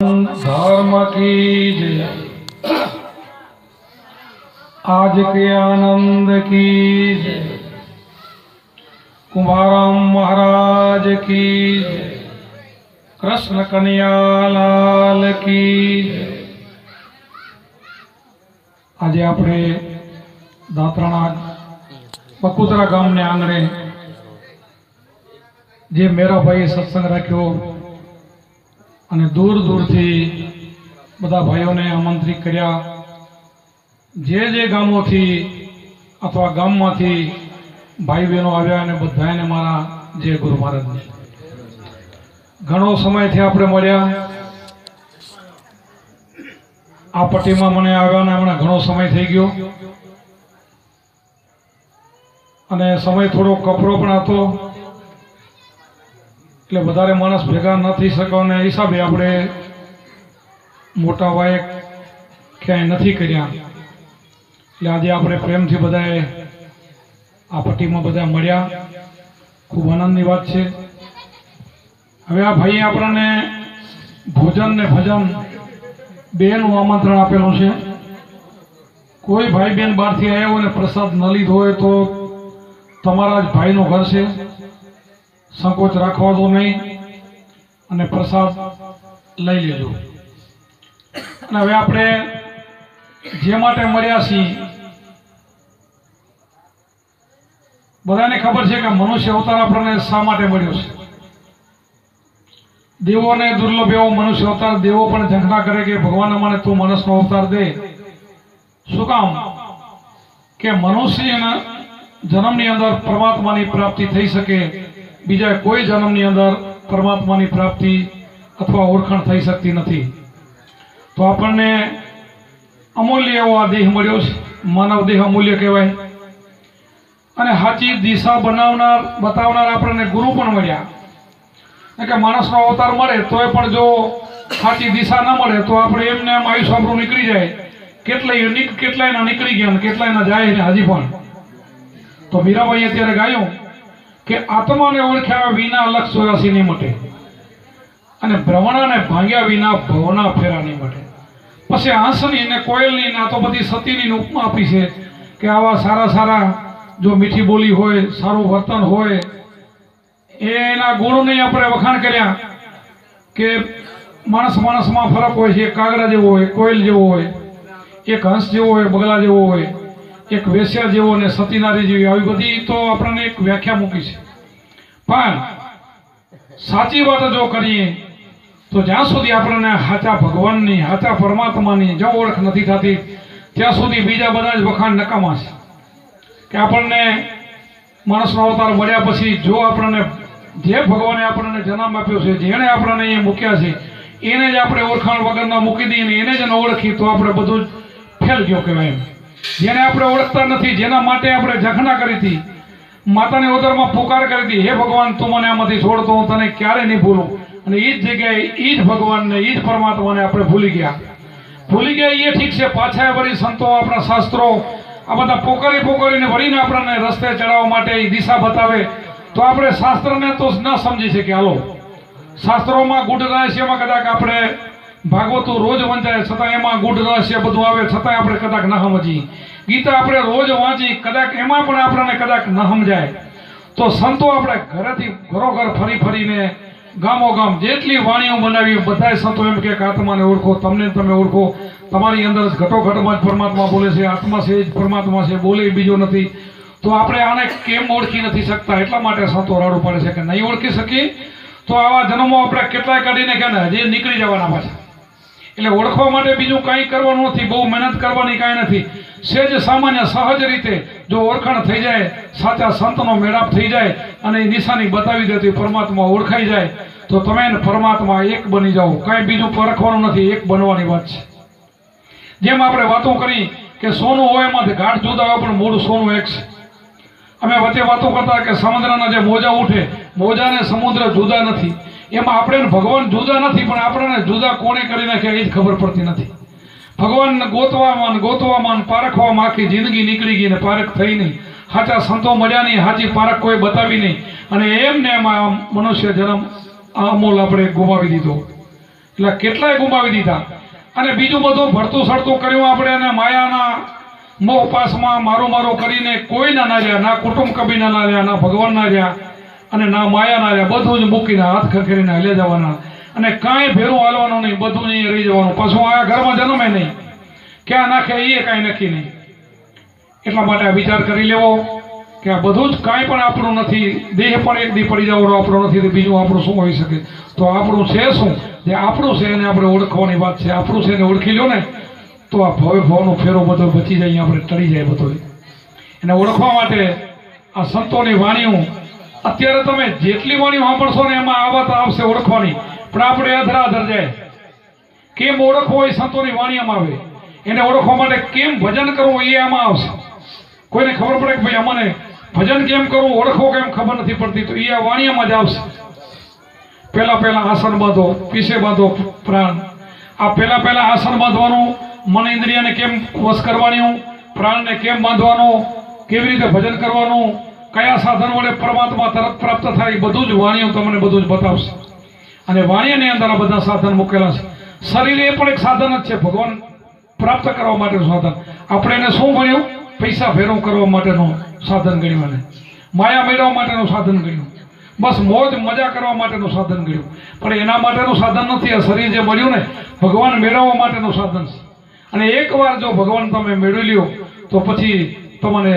धर्म की जय। आज के आनंद की जय। कुंभाराम महाराज की जय। कृष्ण कन्हैयालाल की जय। आज आपणे दातराणा बकुतरा गाम ने आंगणे जे मेरा भाई सत्संग राख्यो અને દૂર દૂરથી બધા ભાઈઓને આમંત્રિત કર્યા। જે ગામોથી અથવા ગામમાંથી ભાઈ બહેનો આવ્યા અને બધાને મારા જય ગુરુ મહારાજને। ઘણો સમયથી આપણે મળ્યા। આ પટ્ટીમાં મને આવ્યાને હમણાં ઘણો સમય થઈ ગયો અને સમય થોડો કપરો પણ હતો એટલે વધારે માણસ ભેગા ન થઈ શકો અને હિસાબે આપણે મોટા વાયક ક્યાંય નથી કર્યા એટલે આજે આપણે પ્રેમથી બધાએ આ પટ્ટીમાં બધા મળ્યા। ખૂબ આનંદની વાત છે। હવે આ ભાઈએ આપણને ભોજન ને ભજન બેનું આમંત્રણ આપેલું છે। કોઈ ભાઈ બેન બહારથી આવ્યા હોય ને પ્રસાદ ન લીધો હોય તો તમારા જ ભાઈનું ઘર છે, संकोच राखवा दो नहीं અને प्रसाद लई लेजो। हवे आपणे जे माटे मळ्या छी बधाने खबर छे के मनुष्य अवतार आपणे शा माटे मळ्यो छे। देवोने दुर्लभ एवो मनुष्य अवतार देवो पण झंखना करे के भगवान अमने तू माणसनो अवतार दे। शुं काम के मनुष्यना जन्मनी अंदर परमात्मानी प्राप्ति थई सके, बीजा कोई जन्मनी अंदर परमात्मानी प्राप्ति अथवा ओळखाण थई सकती नथी। तो आपणने अमूल्य एवो आ देह मळ्यो छे। मानव देह अमूल्य कहेवाय अने साची दिशा बनावनार बतावनार आपणने गुरु पण मळ्या। के माणसनो अवतार मळे तोय पण जो साची दिशा न मळे तो आपणे एમને એમ આયુષ્ય આપણું નીકળી જાય। કેટલાયના નીકળી ગયા અને કેટલાયના જાય ને હજી પણ। તો મીરાબાઈએ ત્યારે ગાયું કે આત્માને ઓળખ્યા વિના લક્ષ 84 નહીં મટે અને ભ્રમણાને ભાંગ્યા વિના ભવના ફેરા નહીં મટે। પછી હંસની ને કોયલની ના તો બધી સતીની ઉપમા આપી છે કે આવા સારા સારા જો મીઠી બોલી હોય, સારું વર્તન હોય, એના ગુણોની આપણે વખાણ કર્યા કે માણસમાં ફરક હોય છે। એક કાગડા જેવો હોય, કોયલ જેવો હોય, એક હંસ જેવો હોય, બગલા જેવો હોય, एक वेश्या जेवो ने सती नारी जेवी आवी बधी तो आपणे एक व्याख्या मूकी छे। पण साची वात जो करीए तो ज्यां सुधी आपणे हाचा भगवाननी हाचा परमात्मानी जो ओळख नथी थती त्यां सुधी बीजा बधा ज वखाण नकामा छे। के आपणे माणसनो अवतार मळ्या पछी जो आपणे जे भगवाने आपणे जन्म आप्यो छे, जेणे आपणे अहींया मूक्या छे, एने ज आपणे ओळखाण वगरना मूकी दઈએ ने एने ज न ओळखी तो आपणे बधुं फेल गयो कहेवाय। जेने आपणे ओळखता नथी, जेना माटे आपणे झखना करी थी, माताने उदरमा पुकार करी थी, हे भगवान तू मने आमांथी छोड़तो हूँ तने क्यारे नहीं भूलूं, अने ई ज जग्याए ई ज भगवानने ई ज परमात्माने आपणे भूली गया। ये ठीक छे। पाछा वरी संतो आपणा शास्त्रो आ बधा पोकारीने वरीने आपणे रस्ते चढ़ाववा माटे ई दिशा बतावे तो आपणे शास्त्रने तो न समजी शकीए। हालो शास्त्रोमां गूढ़ रहस्यमां कदाच आपणे भागवतो रोज वंचाय छतां एमां गूढ़ रहस्य बधुं आवे छतां आपणे कदाच न समजी। गीता आपणे रोज वांची कदाच एमां पण आपणे कदाच न समजाय तो संतो आपणे घरेथी घरोघर फरी फरीने गामो गाम जेटली वाणीओ बनावी बधाय संतो एम के आत्माने ओळखो, तमने तमे ओळखो, तमारी अंदर घटोघटमां ज परमात्मा बोले छे, आत्मा छे ज परमात्मा छे, बोले बीजो नथी। तो आपणे आने केम ओळखी नथी शकता એટલા માટે संतो રાડું પાડે છે કે નહીં ઓળખી શકી તો આવા જન્મો આપણે કેટલાય કાઢીને કે ને હજી નીકળી જવાના પાછા। એટલે ઓળખવા માટે બીજું કાંઈ કરવાનું નથી, બહુ મહેનત કરવાની કાંઈ નથી। સેજ સામાન્ય સહજ રીતે જો ઓળખાણ થઈ જાય, સાચા સંતનો મેળાપ થઈ જાય અને એ નિશાની બતાવી દે તો પરમાત્મા ઓળખાઈ જાય તો તમે પરમાત્મા એક બની જાઓ। કાંઈ બીજું પરખવાનું નથી, એક બનવાની વાત છે। જેમ આપણે વાતો કરી કે સોનું હોય એમાંથી ઘાટ જુદા હોય પણ મૂળ સોનું એક છે। અમે વચ્ચે વાતો કરતા કે સમુદ્રના જે મોજા ઉઠે, મોજા ને સમુદ્ર જુદા નથી, એમાં આપણે ભગવાન જુદા નથી પણ આપણને જુદા કોણે કરી નાખ્યા એ જ ખબર પડતી નથી। ભગવાન ગોતવામાં પારખવામાં આખી જિંદગી નીકળી ગઈ ને પારખ થઈ નહીં। સાચા સંતો મળ્યા નહીં, સાચી પારખ કોઈ બતાવી નહીં અને એમને એમાં મનુષ્ય જન્મ અમૂલ આપણે ગુમાવી દીધો। એટલે કેટલાય ગુમાવી દીધા. અને બીજું બધું ભરતું સડતું કર્યું આપણે, અને માયાના મોહ પાસમાં મારો કરીને કોઈ ના રહ્યા, ના કુટુંબ કબીના ના રહ્યા, ના ભગવાન ના રહ્યા, અને ના માયા ના રહ્યા. બધું જ મૂકીને હાથ ખખેરીને હાલે જવાના, અને કાંઈ ભેરું હાલવાનું નહીં, બધું નહીં રહી જવાનું. પાછું આ ઘરમાં જન્મે નહીં, ક્યાં નાખે એ કાંઈ નક્કી નહીં. એટલા માટે આ વિચાર કરી લેવો કે આ બધું જ કાંઈ પણ આપણું નથી. દેહ પણ એક દી પડી જવાનો આપણો નથી, તો બીજું આપણું શું હોઈ શકે? તો આપણું છે શું? જે આપણું છે એને આપણે ઓળખવાની વાત છે. આપણું છે એને ઓળખી લો ને તો આ ભવ ભાવનો ફેરો બધો બચી જાય, આપણે ટળી જાય બધો. એને ઓળખવા માટે આ સંતોની વાણીઓ, અત્યારે તમે જેટલી વાણીઓ સાંભળશો ને એમાં આ વાત આવશે ઓળખવાની, પણ આપણે અધરાધર જાય. કેમ ઓળખવો એ સંતોની વાણીઓમાં આવે. એને ઓળખવા માટે કેમ ભજન કરવું એ આમાં આવશે. કોઈને ખબર પડે કે ભાઈ અમને ભજન કેમ કરવું, ઓળખવો કેમ ખબર નથી પડતી, તો એ આ વાણીઓમાં જ આવશે. પહેલા આસન બાંધો, પીછે બાંધો પ્રાણ. આ પહેલા આસન બાંધવાનું, મન ઇન્દ્રિયને કેમ વશ કરવાનું, પ્રાણને કેમ બાંધવાનું, કેવી રીતે ભજન કરવાનું, કયા સાધન વડે પરમાત્મા તરત પ્રાપ્ત થાય, બધું જ વાણીઓ તમને બધું જ બતાવશે. અને વાણીની અંદર આ બધા સાધન મૂકેલા છે. શરીર એ પણ એક સાધન જ છે, ભગવાન પ્રાપ્ત કરવા માટેનું સાધન. આપણે એને શું ગણ્યું? પૈસા ભેરું કરવા માટેનું સાધન ગણ્યું, અને માયા મેળવવા માટેનું સાધન ગણ્યું, બસ મોજ મજા કરવા માટેનું સાધન ગણ્યું. પણ એના માટેનું સાધન નથી. આ શરીર જે મળ્યું ને ભગવાન મેળવવા માટેનું સાધન છે. અને એકવાર જો ભગવાન તમે મેળવી લ્યો તો પછી તમને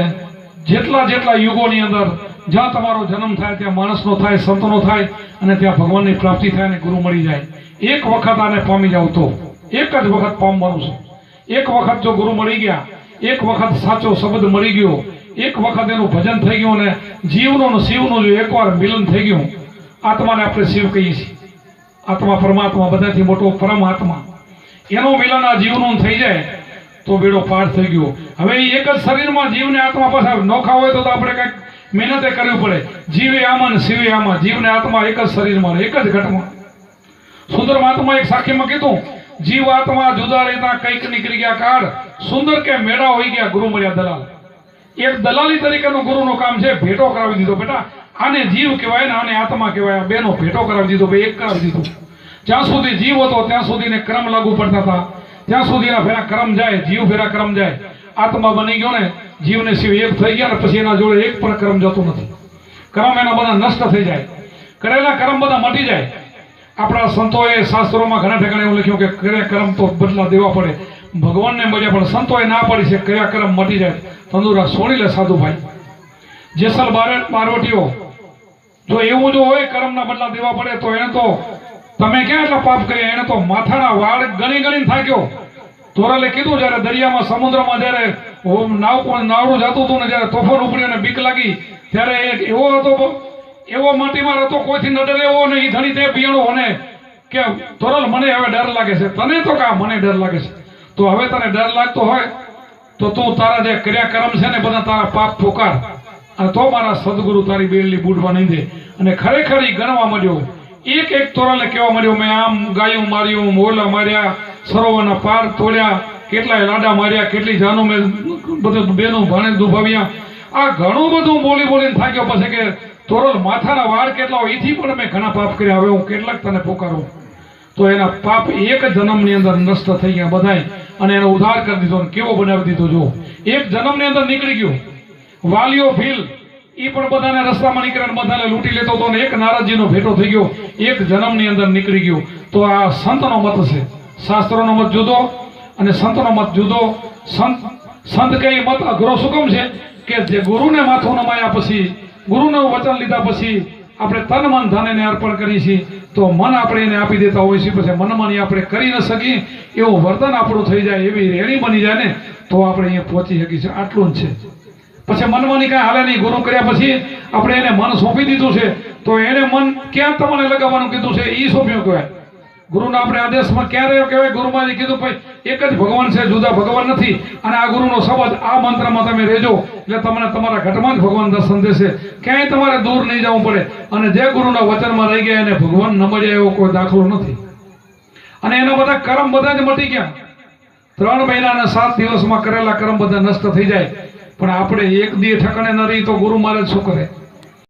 જેટલા યુગોની અંદર જ્યાં તમારો જન્મ થાય ત્યાં માણસનો થાય, સંતનો થાય, અને ત્યાં ભગવાનની પ્રાપ્તિ થાય અને ગુરુ મળી જાય. એક વખત આને પામી જાવ તો એક જ વખત પામવાનું છે. એક વખત જો ગુરુ મળી ગયા, એક વખત સાચો શબ્દ મળી ગયો, એક વખત એનું ભજન થઈ ગયું, અને જીવનું અને શિવનું જો એકવાર મિલન થઈ ગયું, આત્માને આપણે શિવ કહીએ છીએ. આત્મા પરમાત્મા બધાથી મોટો પરમાત્મા, એનું મિલન આ જીવનું થઈ જાય તો બેડો પાર થઈ ગયો. હવે એક જ શરીરમાં જીવને આત્મા પાછા નોખા હોય તો આપણે કંઈક મહેનતે કરવી પડે. જીવે આમાં ને શિવે આમાં, જીવને આત્મા એક જ શરીરમાં, એક જ ઘટમાં. સુંદર મહાત્મા એક સાખીમાં કીધું, જીવ આત્મા જુદા રહેતા કંઈક નીકળી ગયા કાળ, સુંદર કે મેળા હોઈ ગયા ગુરુ મળ્યા દલાલ. એક દલાલી તરીકેનું ગુરુનું કામ છે ભેટો કરાવી દીધો. બેટા આને જીવ કહેવાય ને આને આત્મા કહેવાય, બેનો ભેટો કરાવી દીધો, બે એક કરાવી દીધું. જ્યાં સુધી જીવ હતો ત્યાં સુધીને ક્રમ લાગુ પડતા હતા, ત્યાં સુધીના ફેરા ક્રમ જાય, જીવ ફેરા ક્રમ જાય. આત્મા બની ગયો ને જીવને શિવ એક થઈ ગયા ને પછી એના જોડે એક પણ ક્રમ જતો નથી. કર્મ એના બધા નષ્ટ થઈ જાય, કરેલા કર્મ બધા મટી જાય. આપણા સંતોએ શાસ્ત્રોમાં ઘણા ઠેકાણે એવું લખ્યું કે કર્યા કર્મ તો બદલા દેવા પડે. ભગવાનને મળ્યા પણ સંતોએ ના પાડી છે, કર્યા કર્મ મટી જાય. તંદુરા સોણી લે સાધુભાઈ. જેસલ બારવટીઓ જો એવું જો હોય કર્મના બદલા દેવા પડે તો એને તો તમે ક્યાં એટલા પાપ કર્યા? એને તો માથાના વાળ ગણી થાક્યો. તોરલે કીધું જયારે દરિયામાં સમુદ્રમાં જયારે નાવડું જતું હતું ને જયારે તોફાન ઉપડ્યું ને બીક લાગી ત્યારે એવો હતો, એવો માટીમાં હતો, કોઈથી ન ડરે એવો ને એ ઘણી તે પીણો અને કે તોરલ મને હવે ડર લાગે છે. તને તો કા મને ડર લાગે છે. તો હવે તને ડર લાગતો હોય તો તું તારા જે કર્યા કર્મ છે ને બધા તારા પાપ પોકાર, અને તો મારા સદગુરુ તારી બેલની બૂઢવા નહીં દે. અને ખરેખર ઈ ગણવા માંડ્યો. એક તોરલે કહેવા માંડ્યો, મેં આમ ગાયું માર્યું, મોલા માર્યા, સરોવરના પાર તોડ્યા, કેટલાય લાડા માર્યા, કેટલી જાનું મેં બધું બેનું ભાણે દુભાવ્યા. આ ઘણું બધું બોલીને થાક્યો. પછી કે તોરલ માથાના વાળ કેટલા હોય એથી પણ મેં ઘણા પાપ કર્યા, હવે હું કેટલાક તને પોકારું. તો એના પાપ એક જન્મની અંદર નષ્ટ થઈ ગયા બધાય, અને એનો ઉદ્ધાર કરી દીધો. કેવો બનાવી દીધો જો, એક જન્મની અંદર નીકળી ગયો. વાલીઓ ભીલ એ પણ બધાને રસ્તામાં નીકળીને બધાને લૂંટી લેતો હતો, ને એક નારદજીનો ભેટો થઈ ગયો, એક જન્મની અંદર નીકળી ગયો. તો આ સંતનો મત છે. શાસ્ત્રોનો મત જુદો અને સંતનો મત જુદો. સંત કઈ મત અઘરો શું કેમ છે કે જે ગુરુને માથું નમાયા પછી, ગુરુનું વચન લીધા પછી આપણે તન મન ધન એને અર્પણ કરીએ છીએ, તો મન આપણે એને આપી દેતા હોય છે. પછી મનમાની આપણે કરી ન શકીએ એવું વર્તન આપણું થઈ જાય, એવી રેણી બની જાય ને તો આપણે અહીંયા પહોંચી શકીએ છીએ. આટલું જ છે. પછી મનમાની કાંઈ હાલે નહીં. ગુરુ કર્યા પછી આપણે એને મન સોંપી દીધું છે, તો એને મન ક્યાં તમને લગાવવાનું કીધું છે એ સોંપ્યું કહેવાય. ગુરુના આપણે આદેશમાં ક્યાં રહ્યો કહેવાય? ગુરુમાં કીધું ભાઈ એક જ ભગવાન છે, જુદા ભગવાન નથી, અને આ ગુરુનો શબ્દ આ મંત્રમાં તમે રહેજો એટલે તમને તમારા ઘટમાં જ ભગવાન દર્શન દેશે. ક્યાંય તમારે દૂર નહીં જવું પડે. અને જે ગુરુના વચનમાં રહી ગયા એને ભગવાન ન મળ્યા એવો કોઈ દાખલો નથી. અને એના બધા કર્મ બધા જ મટી ગયા. 3 મહિના અને 7 દિવસમાં કરેલા કર્મ બધા નષ્ટ થઈ જાય. પણ આપણે એક દી ઠકાણે ન રહી તો ગુરુ મહારાજ શું કરે?